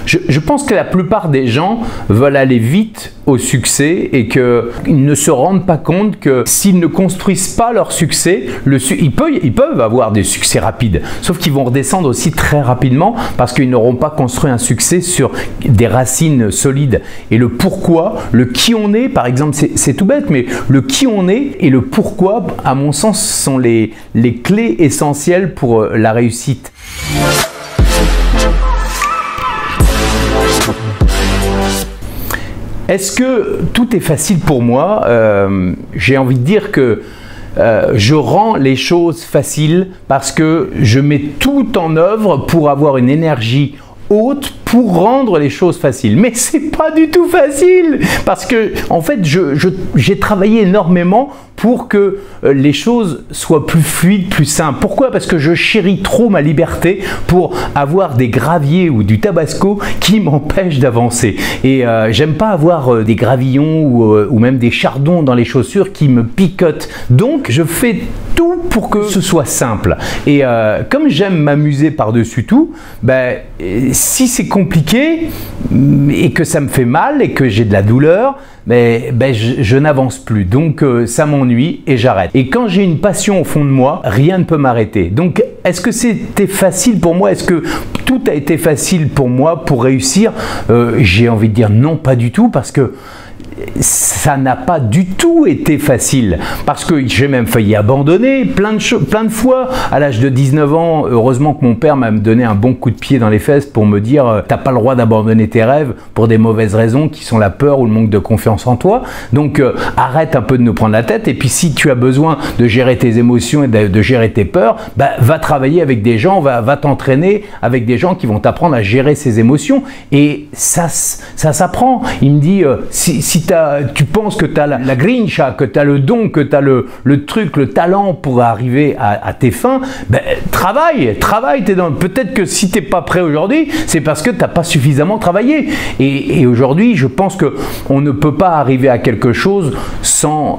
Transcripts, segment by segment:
Je pense que la plupart des gens veulent aller vite au succès et qu'ils ne se rendent pas compte que s'ils ne construisent pas leur succès, ils peuvent avoir des succès rapides, sauf qu'ils vont redescendre aussi très rapidement parce qu'ils n'auront pas construit un succès sur des racines solides. Et le pourquoi, le qui on est, par exemple, c'est tout bête, mais le qui on est et le pourquoi, à mon sens, sont les clés essentielles pour la réussite. Est-ce que tout est facile pour moi? J'ai envie de dire que je rends les choses faciles parce que je mets tout en œuvre pour avoir une énergie haute pour rendre les choses faciles. Mais c'est pas du tout facile parce que en fait j'ai travaillé énormément pour que les choses soient plus fluides, plus simples. Pourquoi? Parce que je chéris trop ma liberté pour avoir des graviers ou du tabasco qui m'empêchent d'avancer. Et j'aime pas avoir des gravillons ou même des chardons dans les chaussures qui me picotent. Donc je fais tout pour que ce soit simple. Et comme j'aime m'amuser par-dessus tout, ben, si c'est compliqué et que ça me fait mal et que j'ai de la douleur, mais je n'avance plus, donc ça m'ennuie et j'arrête. Et quand j'ai une passion au fond de moi, rien ne peut m'arrêter. Donc est-ce que c'était facile pour moi? Est-ce que tout a été facile pour moi pour réussir? J'ai envie de dire non, pas du tout, parce que ça n'a pas du tout été facile, parce que j'ai même failli abandonner plein de fois. À l'âge de 19 ans, heureusement que mon père m'a donné un bon coup de pied dans les fesses pour me dire t'as pas le droit d'abandonner tes rêves pour des mauvaises raisons qui sont la peur ou le manque de confiance en toi. Donc arrête un peu de nous prendre la tête, et puis si tu as besoin de gérer tes émotions et de gérer tes peurs, va travailler avec des gens, va t'entraîner avec des gens qui vont t'apprendre à gérer ces émotions, et ça s'apprend. Il me dit si tu penses que tu as la grincha, que tu as le don, que tu as le truc, le talent pour arriver à tes fins, travaille. Peut-être que si tu n'es pas prêt aujourd'hui, c'est parce que tu n'as pas suffisamment travaillé. Et aujourd'hui, je pense qu'on ne peut pas arriver à quelque chose sans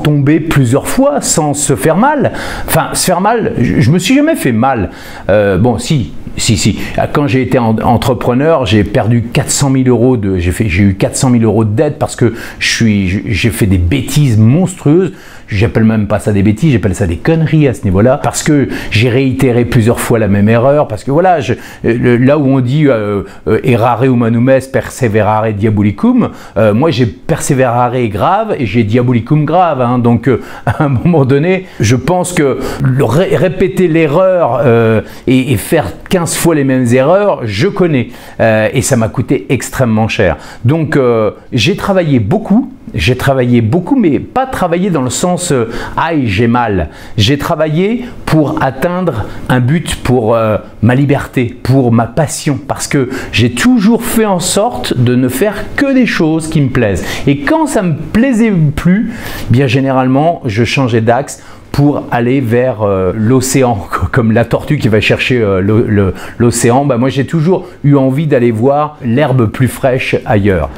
tomber plusieurs fois, sans se faire mal. Enfin, se faire mal, je me suis jamais fait mal. Bon, si. Quand j'ai été entrepreneur, j'ai perdu 400 000 euros j'ai eu 400 000 euros de dette parce que j'ai fait des bêtises monstrueuses. J'appelle même pas ça des bêtises, j'appelle ça des conneries à ce niveau-là, parce que j'ai réitéré plusieurs fois la même erreur, parce que voilà, là où on dit errare humanum est, perseverare diabolicum, moi j'ai perseverare grave et j'ai diabolicum grave, hein, donc à un moment donné, je pense que répéter l'erreur et faire 15 fois les mêmes erreurs, je connais, et ça m'a coûté extrêmement cher. Donc j'ai travaillé beaucoup, mais pas travaillé dans le sens aïe j'ai mal. J'ai travaillé pour atteindre un but, pour ma liberté, pour ma passion, parce que j'ai toujours fait en sorte de ne faire que des choses qui me plaisent. Et quand ça me plaisait plus, bien généralement je changeais d'axe pour aller vers l'océan, comme la tortue qui va chercher l'océan. Moi j'ai toujours eu envie d'aller voir l'herbe plus fraîche ailleurs.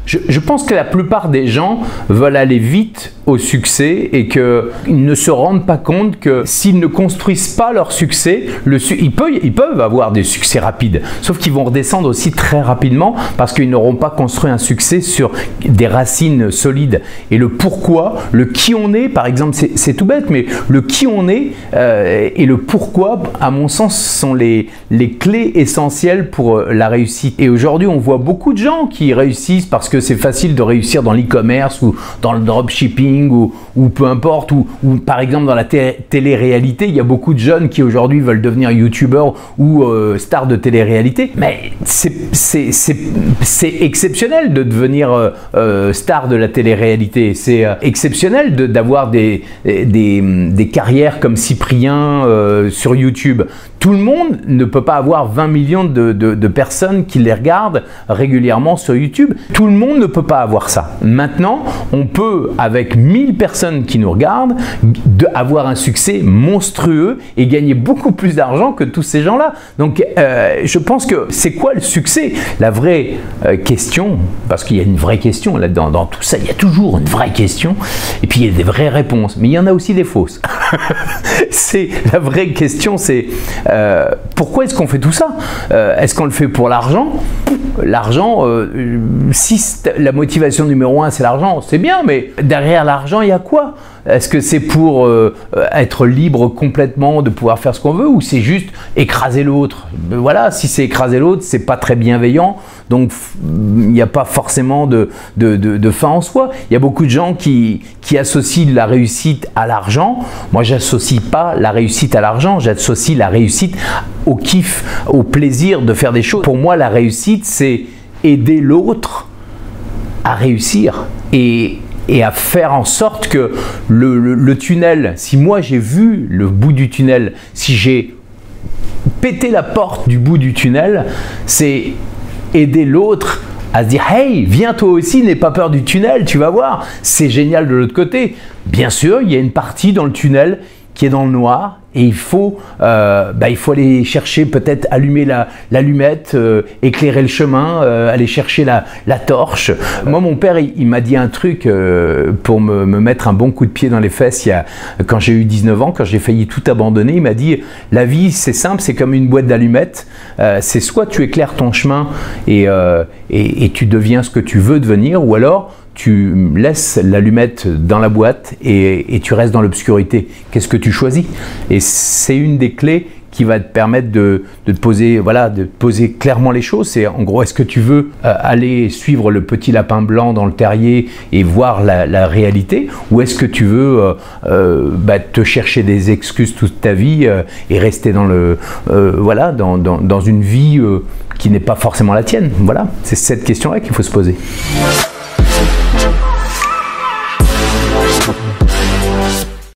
Je pense que la plupart des gens veulent aller vite au succès et qu'ils ne se rendent pas compte que s'ils ne construisent pas leur succès, ils peuvent avoir des succès rapides, sauf qu'ils vont redescendre aussi très rapidement parce qu'ils n'auront pas construit un succès sur des racines solides. Et le pourquoi, le qui on est, par exemple, c'est tout bête, mais le qui on est et le pourquoi, à mon sens, sont les clés essentielles pour la réussite. Et aujourd'hui, on voit beaucoup de gens qui réussissent parce que c'est facile de réussir dans l'e-commerce ou dans le dropshipping ou peu importe, ou par exemple dans la télé-réalité. Il y a beaucoup de jeunes qui aujourd'hui veulent devenir youtubeurs ou stars de télé-réalité, mais c'est exceptionnel de devenir star de la télé-réalité. C'est exceptionnel d'avoir des carrières comme Cyprien sur YouTube. Tout le monde ne peut pas avoir 20 millions de personnes qui les regardent régulièrement sur YouTube. Tout le monde ne peut pas avoir ça. Maintenant, on peut, avec 1000 personnes qui nous regardent, avoir un succès monstrueux et gagner beaucoup plus d'argent que tous ces gens-là. Donc je pense que c'est quoi le succès? La vraie question, parce qu'il y a une vraie question là-dedans, dans tout ça, il y a toujours une vraie question, et puis il y a des vraies réponses, mais il y en a aussi des fausses. La vraie question, c'est pourquoi est-ce qu'on fait tout ça? Est-ce qu'on le fait pour l'argent? L'argent, si la motivation numéro 1 c'est l'argent, c'est bien, mais derrière l'argent, il y a quoi? Est-ce que c'est pour être libre complètement de pouvoir faire ce qu'on veut, ou c'est juste écraser l'autre? Voilà, si c'est écraser l'autre, c'est pas très bienveillant, donc il n'y a pas forcément de fin en soi. Il y a beaucoup de gens qui associent la réussite à l'argent. Moi, j'associe pas la réussite à l'argent, j'associe la réussite au kiff, au plaisir de faire des choses. Pour moi, la réussite, c'est aider l'autre à réussir et à faire en sorte que le tunnel, si moi j'ai vu le bout du tunnel, si j'ai pété la porte du bout du tunnel, c'est aider l'autre à se dire « Hey, viens toi aussi, n'aie pas peur du tunnel, tu vas voir, c'est génial de l'autre côté ». Bien sûr, il y a une partie dans le tunnel qui est dans le noir et il faut aller chercher, peut-être allumer l'allumette, éclairer le chemin, aller chercher la torche. Moi, mon père, il m'a dit un truc pour me mettre un bon coup de pied dans les fesses quand j'ai eu 19 ans, quand j'ai failli tout abandonner. Il m'a dit « La vie, c'est simple, c'est comme une boîte d'allumettes. C'est soit tu éclaires ton chemin et tu deviens ce que tu veux devenir, ou alors tu laisses l'allumette dans la boîte et tu restes dans l'obscurité. Qu'est-ce que tu choisis? » Et c'est une des clés qui va te permettre de te poser, de poser clairement les choses. C'est en gros, est-ce que tu veux aller suivre le petit lapin blanc dans le terrier et voir la réalité, ou est-ce que tu veux te chercher des excuses toute ta vie et rester dans dans une vie qui n'est pas forcément la tienne? Voilà, c'est cette question-là qu'il faut se poser.